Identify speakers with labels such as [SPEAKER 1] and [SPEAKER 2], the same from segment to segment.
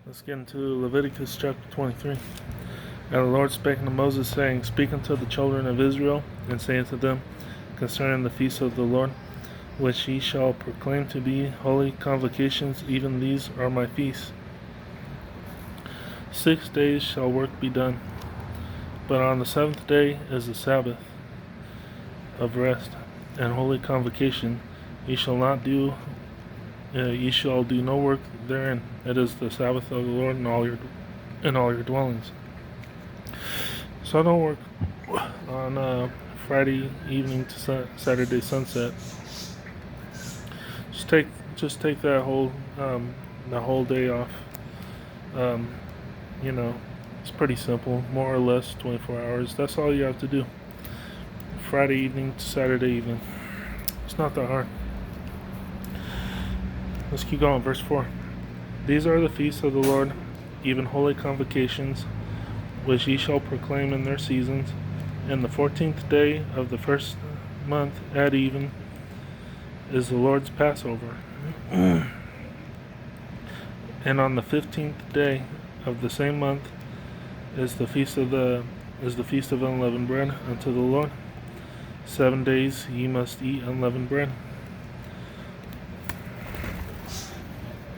[SPEAKER 1] Let's get into Leviticus chapter 23. And the Lord spake unto Moses, saying, Speak unto the children of Israel, and say unto them concerning the feasts of the Lord, which ye shall proclaim to be holy convocations, even these are my feasts. 6 days shall work be done, but on the seventh day is the Sabbath of rest and holy convocation. Ye shall not do ye shall do no work therein. It is the Sabbath of the Lord in all your dwellings. So I don't work on Friday evening to Saturday sunset. Just take that whole day off. It's pretty simple, more or less 24 hours. That's all you have to do. Friday evening to Saturday evening. It's not that hard. Let's keep going. Verse 4. These are the feasts of the Lord, even holy convocations, which ye shall proclaim in their seasons. And the 14th day of the first month at even is the Lord's Passover. And on the 15th day of the same month is the feast of unleavened bread unto the Lord. 7 days ye must eat unleavened bread.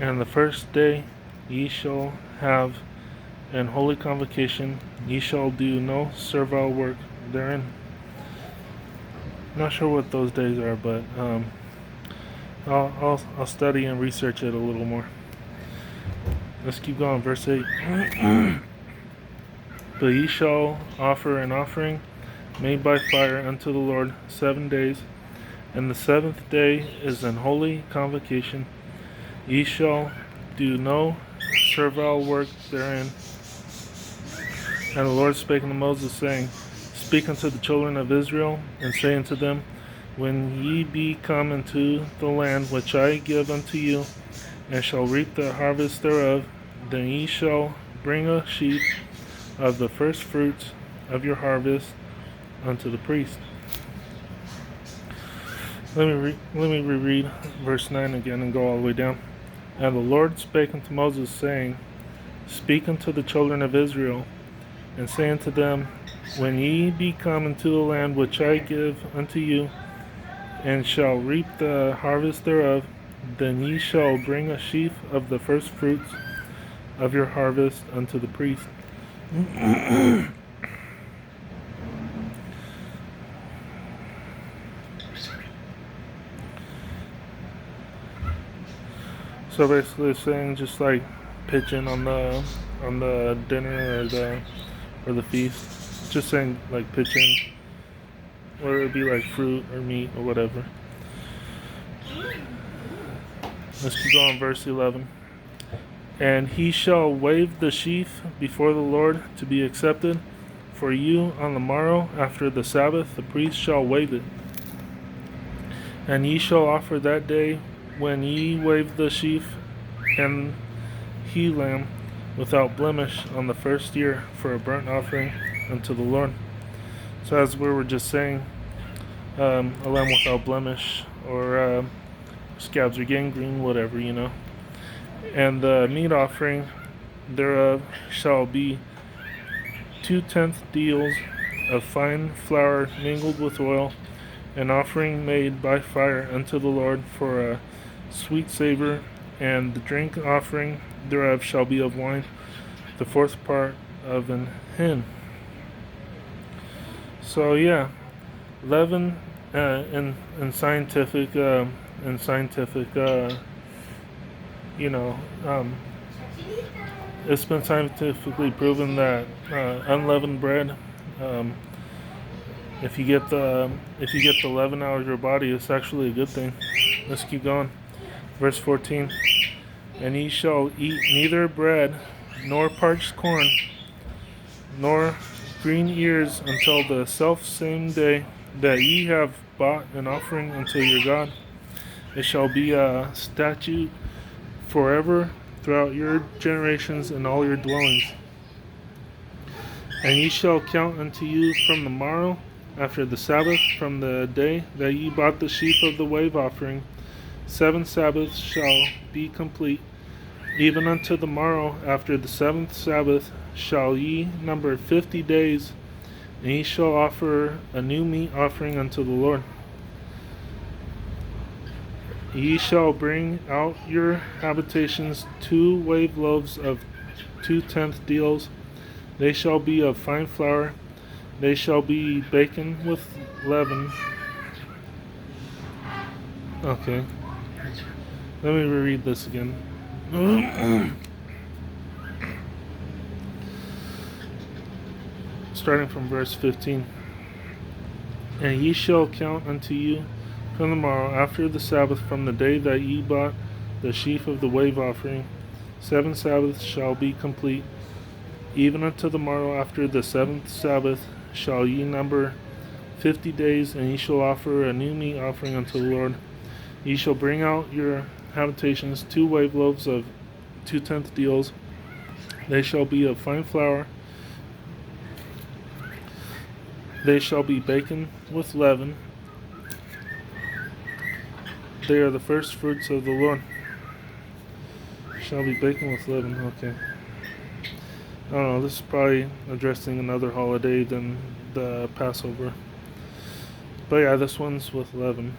[SPEAKER 1] And the first day ye shall have an holy convocation. Ye shall do no servile work therein. Not sure what those days are, but I'll study and research it a little more. Let's keep going. Verse 8. But ye shall offer an offering made by fire unto the Lord 7 days, and the seventh day is an holy convocation. Ye shall do no servile work therein. And the Lord spake unto Moses, saying, Speak unto the children of Israel, and say unto them, When ye be come into the land which I give unto you, and shall reap the harvest thereof, then ye shall bring a sheaf of the first fruits of your harvest unto the priest. Let me reread verse 9 again and go all the way down. And the Lord spake unto Moses, saying, Speak unto the children of Israel, and say unto them, When ye be come into the land which I give unto you, and shall reap the harvest thereof, then ye shall bring a sheaf of the first fruits of your harvest unto the priest. So basically, it's saying just like pitching on the dinner or the feast. Just saying like pitching, or it'd be like fruit or meat or whatever. Let's keep going. Verse 11. And he shall wave the sheaf before the Lord to be accepted. For you on the morrow after the Sabbath the priest shall wave it. And ye shall offer that day when ye wave the sheaf and he lamb without blemish on the first year for a burnt offering unto the Lord. So as we were just saying, a lamb without blemish, or scabs or gangrene, whatever, And the meat offering thereof shall be 2/10 deals of fine flour mingled with oil, an offering made by fire unto the Lord for a sweet savor, and the drink offering thereof shall be of wine, the fourth part of an hin. So yeah, leaven in scientific it's been scientifically proven that unleavened bread, if you get the leaven out of your body, it's actually a good thing. Let's keep going. Verse 14. And ye shall eat neither bread, nor parched corn, nor green ears until the selfsame day that ye have bought an offering unto your God. It shall be a statute forever throughout your generations in all your dwellings. And ye shall count unto you from the morrow after the Sabbath, from the day that ye bought the sheaf of the wave offering. 7 Sabbaths shall be complete. Even unto the morrow after the 7th Sabbath shall ye number 50 days, and ye shall offer a new meat offering unto the Lord. Ye shall bring out your habitations 2 wave loaves of 2/10 deals. They shall be of fine flour. They shall be baken with leaven. Okay. Let me reread this again. Starting from verse 15. And ye shall count unto you from the morrow after the Sabbath, from the day that ye bought the sheaf of the wave offering. 7 Sabbaths shall be complete. Even unto the morrow after the 7th Sabbath shall ye number 50 days, and ye shall offer a new meat offering unto the Lord. Ye shall bring out your habitations 2 wave loaves of 2/10 deals. They shall be of fine flour. They shall be baken with leaven. They are the first fruits of the Lord. Shall be baken with leaven. Okay. I don't know. This is probably addressing another holiday than the Passover. But yeah, this one's with leaven.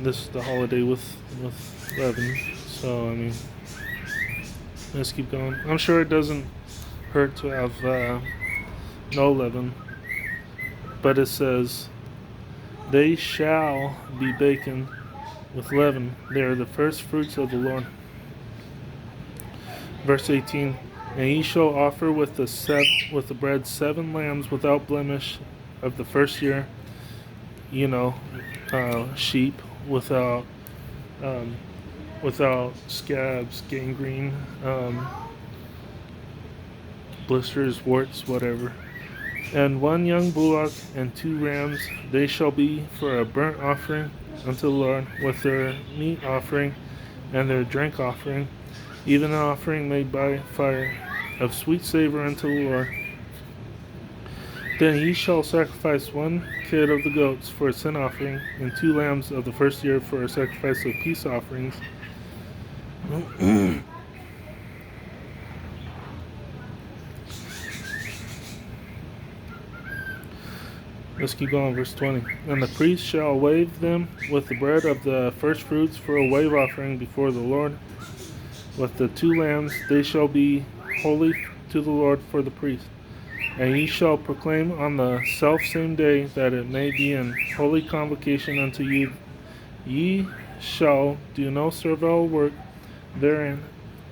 [SPEAKER 1] This is the holiday with leaven. So I mean, let's keep going. I'm sure it doesn't hurt to have no leaven, but it says, "They shall be baken with leaven. They are the first fruits of the Lord." Verse 18. And ye shall offer with the bread 7 lambs without blemish of the first year. Sheep without scabs, gangrene, blisters, warts, whatever. And 1 young bullock and 2 rams, they shall be for a burnt offering unto the Lord, with their meat offering and their drink offering, even an offering made by fire of sweet savor unto the Lord. Then ye shall sacrifice 1 kid of the goats for a sin offering, and 2 lambs of the first year for a sacrifice of peace offerings. Let's keep going, verse 20. And the priest shall wave them with the bread of the first fruits for a wave offering before the Lord. With the 2 lambs, they shall be holy to the Lord for the priest. And ye shall proclaim on the selfsame day that it may be an holy convocation unto you. Ye shall do no servile work therein.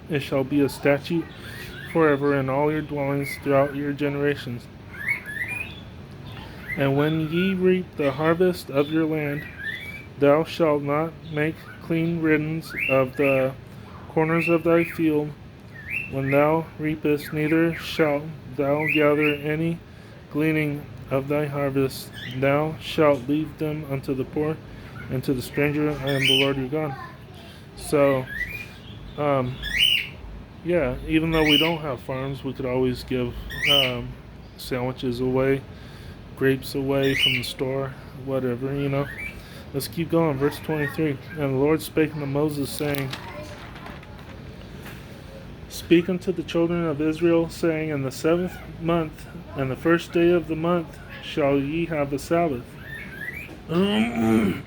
[SPEAKER 1] It shall be a statute forever in all your dwellings throughout your generations. And when ye reap the harvest of your land, thou shalt not make clean riddance of the corners of thy field when thou reapest, neither shalt thou gather any gleaning of thy harvest. Thou shalt leave them unto the poor and to the stranger. I am the Lord your God. So, yeah, even though we don't have farms, we could always give sandwiches away, grapes away from the store, whatever. Let's keep going. Verse 23. And the Lord spake unto Moses, saying, Speak unto the children of Israel, saying, In the 7th month, and the first day of the month, shall ye have a Sabbath. A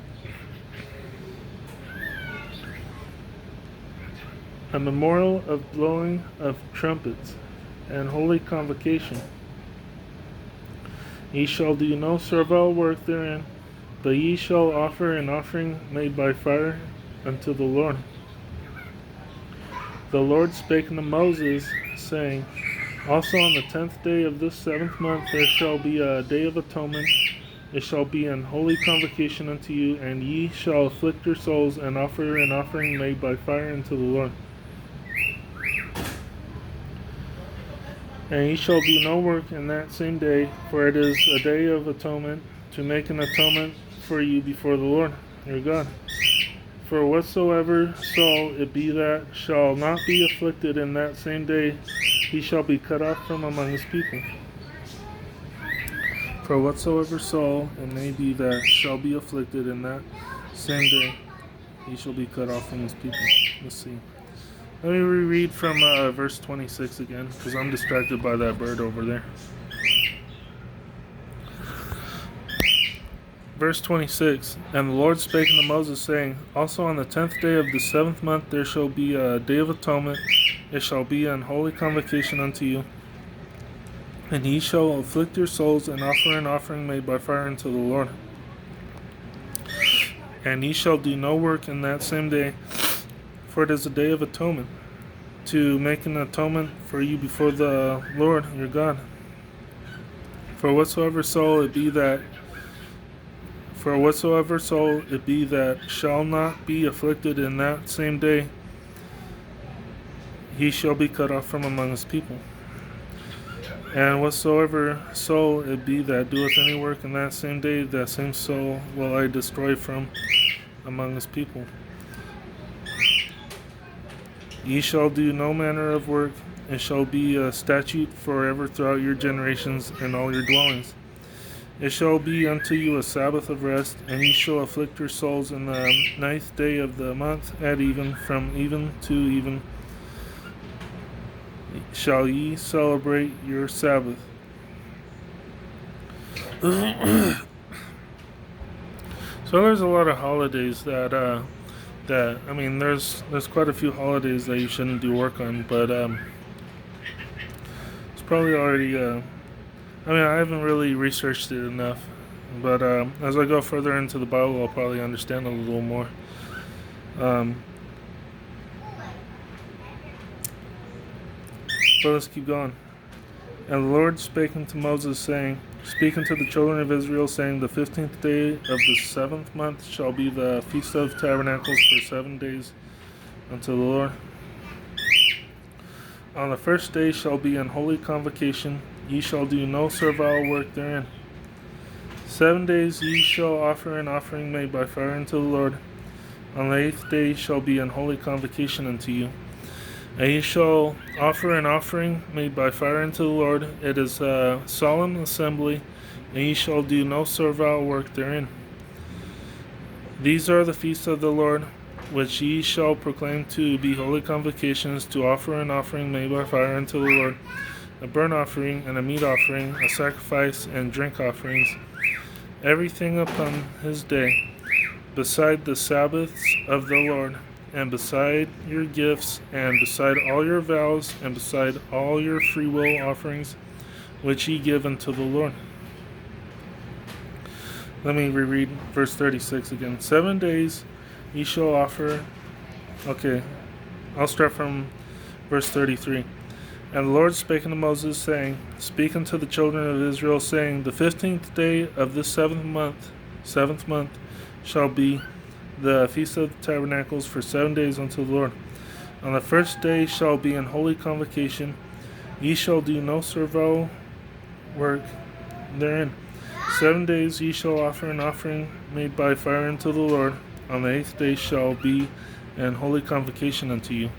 [SPEAKER 1] memorial of blowing of trumpets, and holy convocation. Ye shall do no servile work therein, but ye shall offer an offering made by fire unto the Lord. The Lord spake unto Moses, saying, Also on the 10th day of this 7th month there shall be a day of atonement. It shall be an holy convocation unto you, and ye shall afflict your souls, and offer an offering made by fire unto the Lord. And ye shall do no work in that same day, for it is a day of atonement, to make an atonement for you before the Lord your God. For whatsoever soul it be that shall not be afflicted in that same day, he shall be cut off from among his people. For whatsoever soul it may be that shall be afflicted in that same day, he shall be cut off from his people. Let's see. Let me reread from verse 26 again, because I'm distracted by that bird over there. Verse 26, And the Lord spake unto Moses, saying, Also on the 10th day of the 7th month there shall be a day of atonement. It shall be an holy convocation unto you. And ye shall afflict your souls, and offer an offering made by fire unto the Lord. And ye shall do no work in that same day, for it is a day of atonement, to make an atonement for you before the Lord your God. For whatsoever soul it be that shall not be afflicted in that same day, he shall be cut off from among his people. And whatsoever soul it be that doeth any work in that same day, that same soul will I destroy from among his people. Ye shall do no manner of work, and shall be a statute forever throughout your generations in all your dwellings. It shall be unto you a Sabbath of rest, and ye shall afflict your souls in the 9th day of the month at even, from even to even shall ye celebrate your Sabbath. So there's a lot of holidays that there's quite a few holidays that you shouldn't do work on, but it's probably already I haven't really researched it enough, but as I go further into the Bible, I'll probably understand a little more. But let's keep going. And the Lord spake unto Moses, saying, Speak unto the children of Israel, saying, The 15th day of the 7th month shall be the Feast of Tabernacles for 7 days unto the Lord. On the first day shall be an holy convocation. Ye shall do no servile work therein. 7 days ye shall offer an offering made by fire unto the Lord. On the 8th day shall be an holy convocation unto you. And ye shall offer an offering made by fire unto the Lord. It is a solemn assembly, and ye shall do no servile work therein. These are the feasts of the Lord, which ye shall proclaim to be holy convocations, to offer an offering made by fire unto the Lord, a burnt offering and a meat offering, a sacrifice and drink offerings, everything upon his day, beside the Sabbaths of the Lord, and beside your gifts, and beside all your vows, and beside all your freewill offerings, which ye give unto the Lord. Let me reread verse 36 again. 7 days ye shall offer. Okay, I'll start from verse 33. And the Lord spake unto Moses, saying, Speak unto the children of Israel, saying, The 15th day of this seventh month, shall be the Feast of Tabernacles for 7 days unto the Lord. On the first day shall be an holy convocation. Ye shall do no servile work therein. 7 days ye shall offer an offering made by fire unto the Lord. On the 8th day shall be an holy convocation unto you.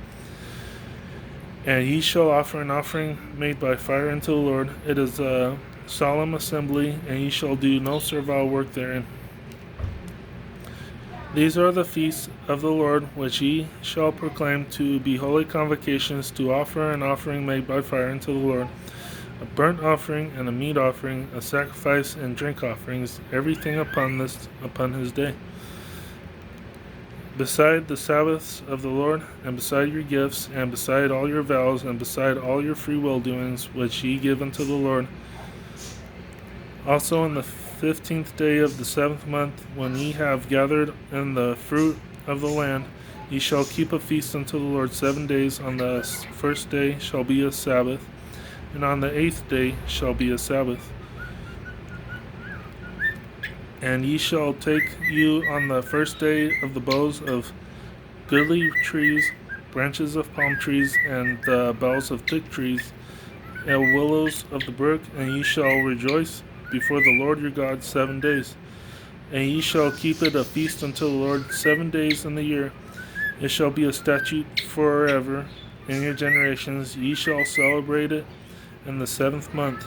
[SPEAKER 1] And ye shall offer an offering made by fire unto the Lord. It is a solemn assembly, and ye shall do no servile work therein. These are the feasts of the Lord, which ye shall proclaim to be holy convocations, to offer an offering made by fire unto the Lord, a burnt offering and a meat offering, a sacrifice and drink offerings, everything upon his day. Beside the Sabbaths of the Lord, and beside your gifts, and beside all your vows, and beside all your freewill doings, which ye give unto the Lord. Also on the 15th day of the 7th month, when ye have gathered in the fruit of the land, ye shall keep a feast unto the Lord 7 days. On the first day shall be a Sabbath, and on the 8th day shall be a Sabbath. And ye shall take you on the first day of the boughs of goodly trees, branches of palm trees, and the boughs of thick trees, and willows of the brook, and ye shall rejoice before the Lord your God 7 days. And ye shall keep it a feast unto the Lord 7 days in the year. It shall be a statute forever in your generations. Ye shall celebrate it in the 7th month.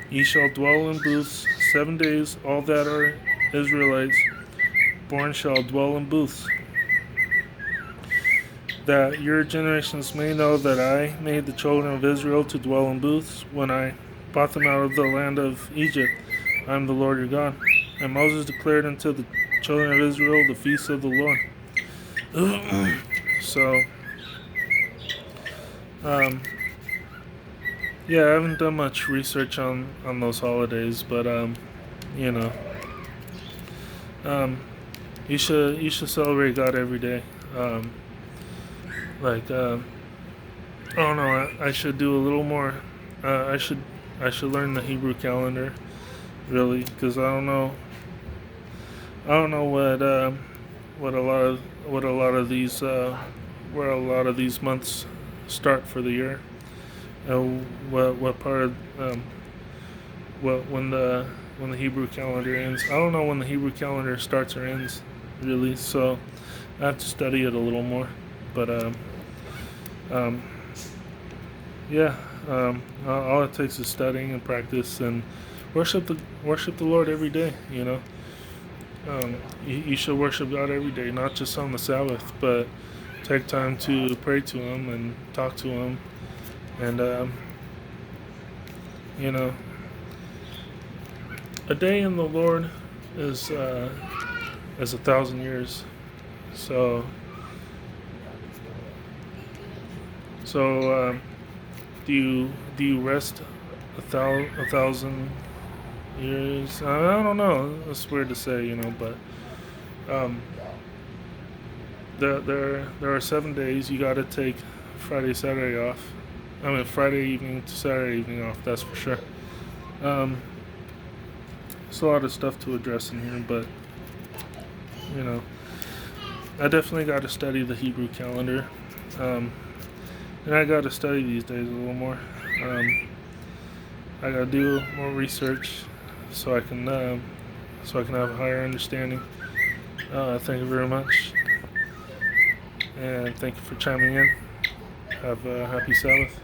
[SPEAKER 1] Ye shall dwell in booths 7 days. All that are Israelites born shall dwell in booths. that your generations may know that I made the children of Israel to dwell in booths when I brought them out of the land of Egypt. I am the Lord your God. And Moses declared unto the children of Israel the feast of the Lord. So, yeah, I haven't done much research on those holidays, but you know, um, you should celebrate God every day. Like I don't know, I should do a little more. I should learn the Hebrew calendar, really, because I don't know what a lot of these where a lot of these months start for the year. What part of what when the Hebrew calendar ends. I don't know when the Hebrew calendar starts or ends, really. So I have to study it a little more. But um, yeah, all it takes is studying and practice and worship the Lord every day. You should worship God every day, not just on the Sabbath, but take time to pray to Him and talk to Him, and you know, a day in the Lord is 1,000 years. So do you rest a thousand years? I don't know. It's weird to say, but um, there are 7 days. You got to take Friday, Saturday off. I mean, Friday evening to Saturday evening off. That's for sure. There's a lot of stuff to address in here, but you know, I definitely got to study the Hebrew calendar, and I got to study these days a little more. I got to do more research so I can have a higher understanding. Thank you very much, and thank you for chiming in. Have a happy Sabbath.